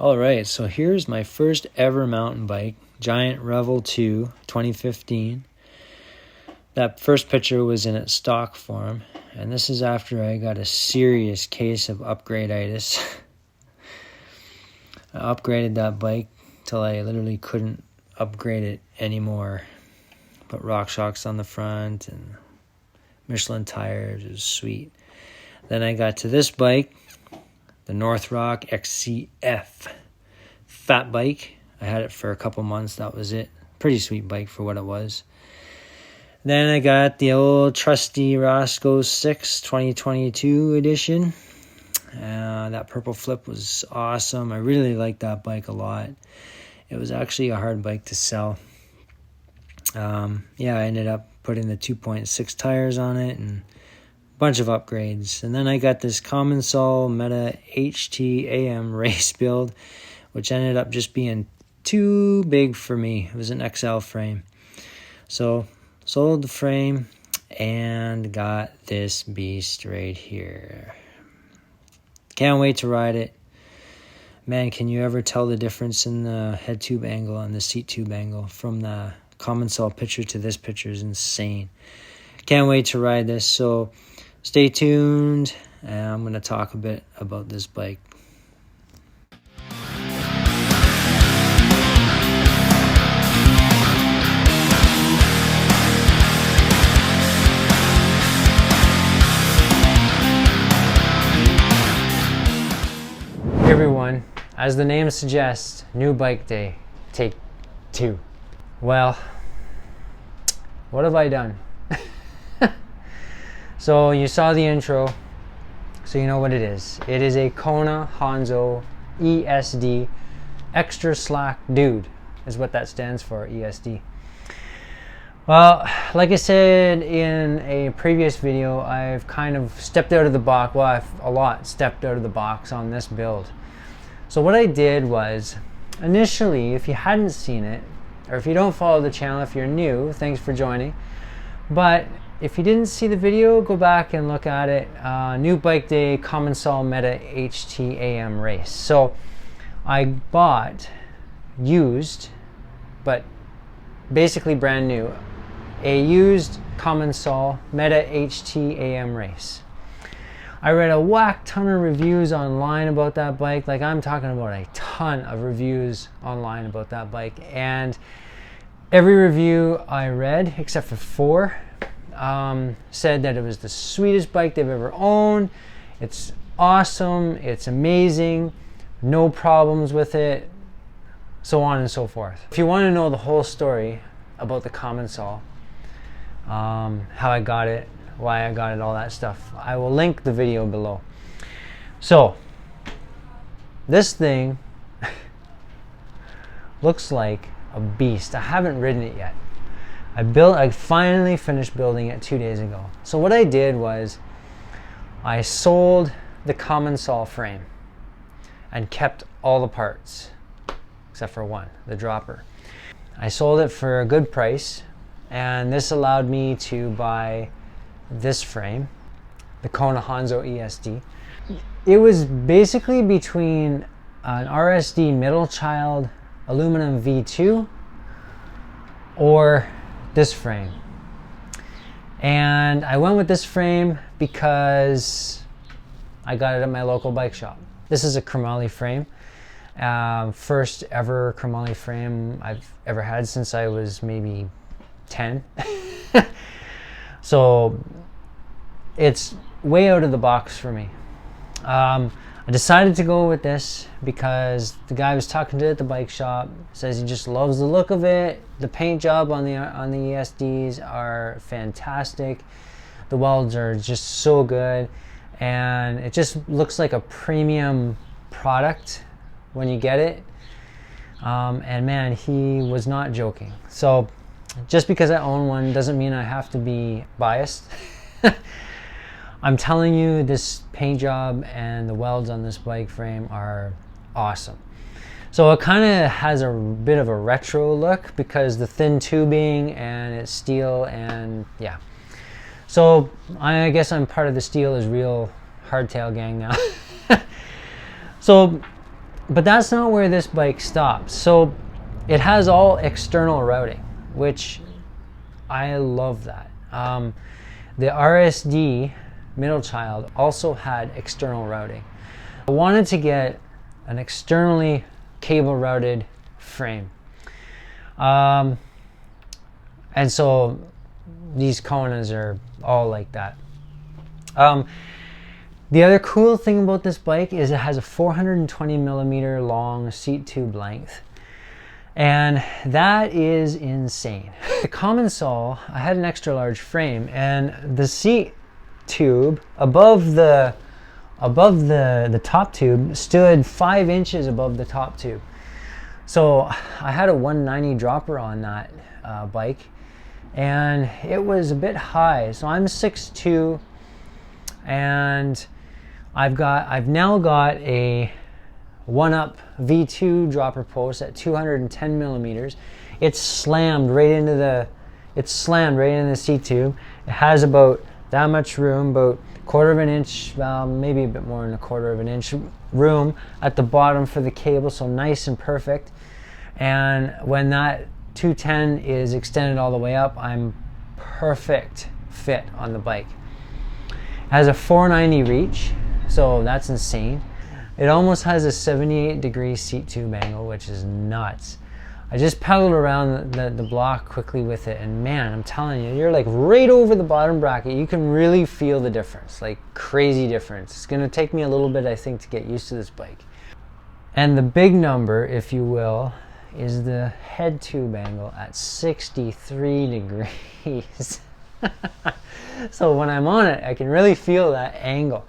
Alright, so here's my first ever mountain bike, Giant Revel 2, 2015. That first picture was in its stock form, and this is after I got a serious case of upgrade-itis. I upgraded that bike till I literally couldn't upgrade it anymore. Put RockShox on the front and Michelin tires. It was sweet. Then I got to this bike, the North Rock XCF fat bike. I had it for a couple months. That was it. Pretty sweet bike for what it was. Then I got the old trusty Roscoe 6 2022 edition. That purple flip was awesome. I really liked that bike a lot. It was actually a hard bike to sell. I ended up putting the 2.6 tires on it and a bunch of upgrades. And then I got this Commencal Meta HT AM race build, which ended up just being too big for me. It was an XL frame. So sold the frame and got this beast right here. Can't wait to ride it. Man, can you ever tell the difference in the head tube angle and the seat tube angle from the Commencal picture to this picture is insane. Can't wait to ride this. So stay tuned, and I'm going to talk a bit about this bike. Hey everyone, as the name suggests, new bike day, take 2. Well, what have I done? So you saw the intro, so you know what it is. It is a Kona ESD extra slack dude, is what that stands for, ESD. Well, like I said in a previous video, I've kind of stepped out of the box. Well, I've a lot stepped out of the box on this build. So what I did was, initially, if you hadn't seen it, or if you don't follow the channel, if you're new, thanks for joining. But if you didn't see the video, go back and look at it. New bike day, Commencal Meta HT AM race. So I bought used, but basically brand new, a used Commencal Meta HT AM race. I read a whack ton of reviews online about that bike. Like, I'm talking about a ton of reviews online about that bike, and every review I read, except for 4, said that it was the sweetest bike they've ever owned. It's awesome, it's amazing, no problems with it, so on and so forth. If you want to know the whole story about the Commencal, how I got it, why I got it, all that stuff, I will link the video below. So this thing looks like a beast. I haven't ridden it yet. I finally finished building it 2 days ago. So what I did was I sold the Commencal frame and kept all the parts except for one, the dropper. I sold it for a good price, and this allowed me to buy this frame, the Kona ESD. It was basically between an RSD middle child aluminum V2 or this frame, and I went with this frame because I got it at my local bike shop. This is a chromoly frame, first ever chromoly frame I've ever had since I was maybe 10. So it's way out of the box for me. I decided to go with this because the guy I was talking to at the bike shop says he just loves the look of it. The paint job on the ESDs are fantastic. The welds are just so good, and it just looks like a premium product when you get it. And man, he was not joking. So just because I own one doesn't mean I have to be biased. I'm telling you, this paint job and the welds on this bike frame are awesome. So it kind of has a bit of a retro look because the thin tubing and it's steel, and yeah. So I guess I'm part of the Steel is Real hardtail gang now. So But that's not where this bike stops. So it has all external routing, which I love that. The RSD middle child also had external routing. I wanted to get an externally cable routed frame. And so these Konas are all like that. The other cool thing about this bike is it has a 420 millimeter long seat tube length. And that is insane. The Commencal, I had an extra large frame, and the seat tube above the top tube stood 5 inches above the top tube. So I had a 190 dropper on that bike, and it was a bit high. So I'm 6'2", and I've now got a 1-up V2 dropper post at 210 millimeters. It's slammed right into the seat tube. It has about that much room, about 1/4 of an inch, maybe a bit more than 1/4 of an inch room at the bottom for the cable, so nice and perfect. And when that 210 is extended all the way up, I'm perfect fit on the bike. It has a 490 reach, so that's insane. It almost has a 78-degree seat tube angle, which is nuts. I just pedaled around the block quickly with it, and man, I'm telling you, you're like right over the bottom bracket. You can really feel the difference, like crazy difference. It's gonna take me a little bit, I think, to get used to this bike. And the big number, if you will, is the head tube angle at 63 degrees. So when I'm on it, I can really feel that angle.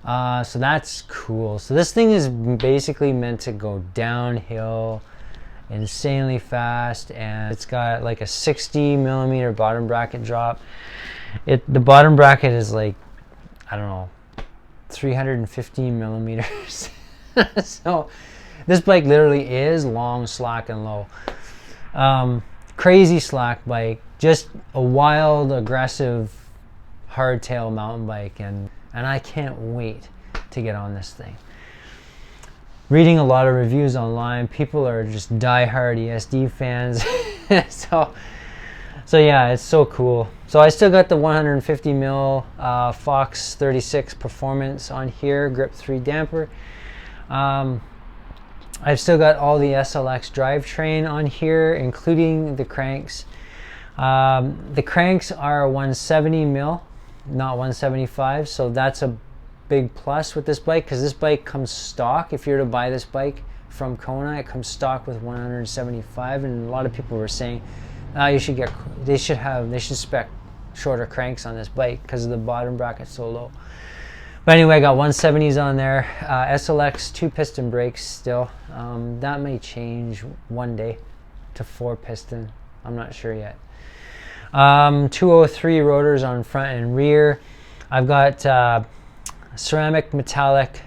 So that's cool. So this thing is basically meant to go downhill insanely fast, and it's got like a 60 millimeter bottom bracket drop. The bottom bracket is like, I don't know, 315 millimeters. So this bike literally is long, slack, and low. Crazy slack bike, just a wild, aggressive, hardtail mountain bike, and I can't wait to get on this thing. Reading a lot of reviews online, people are just die-hard ESD fans. so yeah, it's so cool. So I still got the 150 mil Fox 36 Performance on here, Grip 3 damper. I've still got all the SLX drivetrain on here, including the cranks. The cranks are 170 mil, not 175, so that's a big plus with this bike, because this bike comes stock. If you're to buy this bike from Kona, it comes stock with 175, and a lot of people were saying they should spec shorter cranks on this bike because of the bottom bracket so low. But anyway, I got 170s on there. SLX 2-piston brakes still. That may change one day to 4-piston. I'm not sure yet. 203 rotors on front and rear. I've got ceramic metallic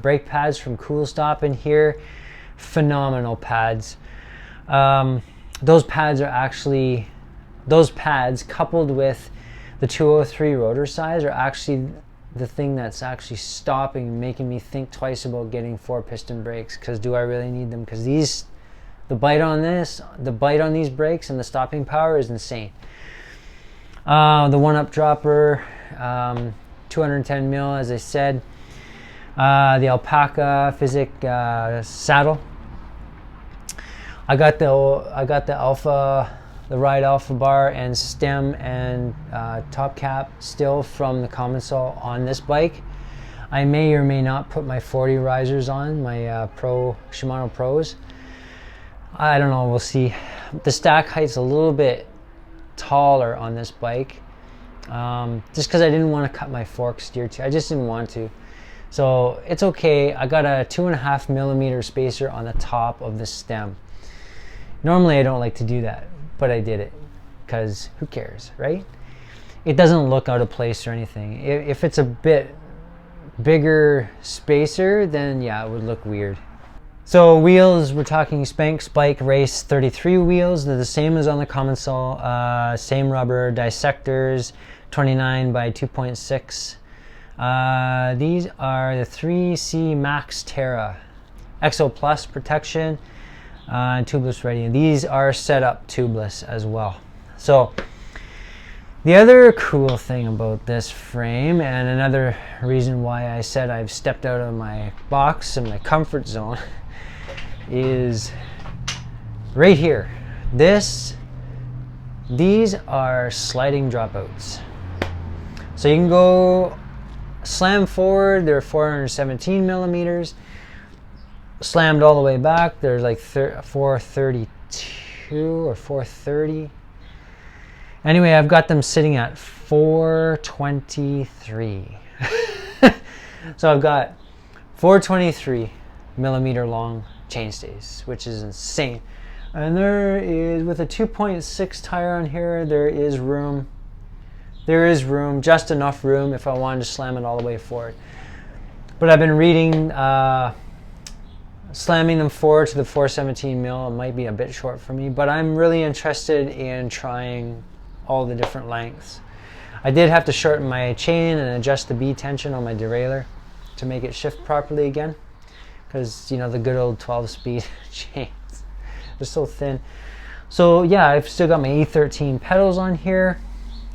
brake pads from Cool Stop in here. Phenomenal pads. Those pads coupled with the 203 rotor size are actually the thing that's actually stopping, making me think twice about getting 4-piston brakes, because do I really need them? Because the bite on these brakes and the stopping power is insane. The 1-up dropper, 210 mil, as I said. The Alpaca Physic saddle. I got the Alpha, the Ride Alpha bar and stem and top cap still from the Commencal on this bike. I may or may not put my 40 risers on, my Shimano Pros. I don't know, we'll see. The stack height's a little bit taller on this bike, just because I didn't want to cut my fork steer too. I just didn't want to. So it's okay. I got a 2.5 millimeter spacer on the top of the stem. Normally I don't like to do that, but I did it because who cares, right? It doesn't look out of place or anything. If it's a bit bigger spacer, then yeah, it would look weird. So wheels, we're talking Spank Spike Race 33 wheels. They're the same as on the Commencal, same rubber, dissectors, 29 by 2.6. These are the 3C Max Terra XO Plus protection, and tubeless ready. These are set up tubeless as well. So the other cool thing about this frame, and another reason why I said I've stepped out of my box and my comfort zone, is right here. These are sliding dropouts. So you can go slam forward, they're 417 millimeters. Slammed all the way back, there's like 432 or 430. Anyway, I've got them sitting at 423. So I've got 423 millimeter long chainstays, which is insane. And there is, with a 2.6 tire on here, there is room. There is room, just enough room if I wanted to slam it all the way forward. But I've been reading, slamming them forward to the 417 mil, it might be a bit short for me, but I'm really interested in trying all the different lengths. I did have to shorten my chain and adjust the B tension on my derailleur to make it shift properly again, because you know, the good old 12-speed chains, they're so thin. So yeah, I've still got my E13 pedals on here,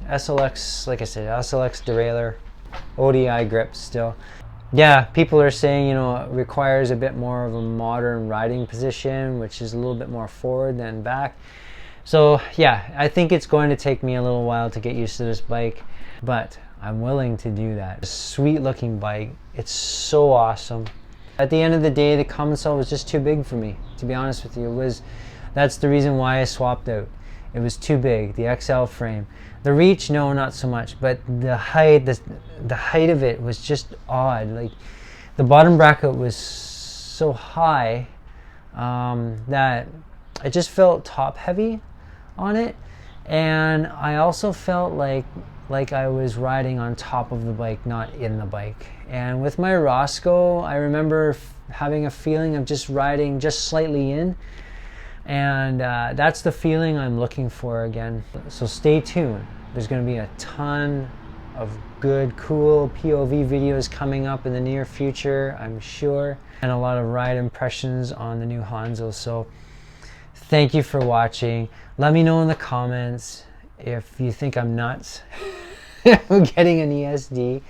SLX, like I said, SLX derailleur, ODI grips still. Yeah, people are saying, you know, it requires a bit more of a modern riding position, which is a little bit more forward than back. So yeah, I think it's going to take me a little while to get used to this bike, but I'm willing to do that. Sweet looking bike, it's so awesome. At the end of the day, the Commencal was just too big for me, to be honest with you. That's the reason why I swapped out. It was too big, the XL frame. The reach, no, not so much, but the height, the height of it was just odd. Like, the bottom bracket was so high that it just felt top heavy on it, and I also felt like I was riding on top of the bike, not in the bike. And with my Roscoe, I remember having a feeling of just riding just slightly in, and that's the feeling I'm looking for again. So stay tuned. There's going to be a ton of good, cool POV videos coming up in the near future, I'm sure, and a lot of ride impressions on the new Hanzo. So thank you for watching. Let me know in the comments if you think I'm nuts getting an ESD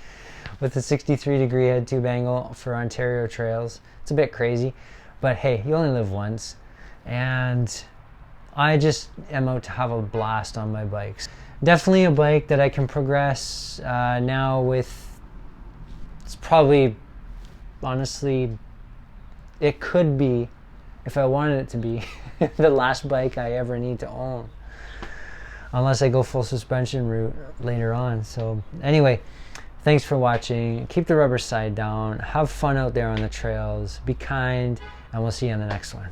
with a 63-degree head tube angle for Ontario trails. It's a bit crazy, but hey, you only live once, and I just am out to have a blast on my bikes. Definitely a bike that I can progress now with. It's probably, honestly, it could be, if I wanted it to be, the last bike I ever need to own, unless I go full suspension route later on. So anyway, thanks for watching. Keep the rubber side down, have fun out there on the trails, be kind, and we'll see you on the next one.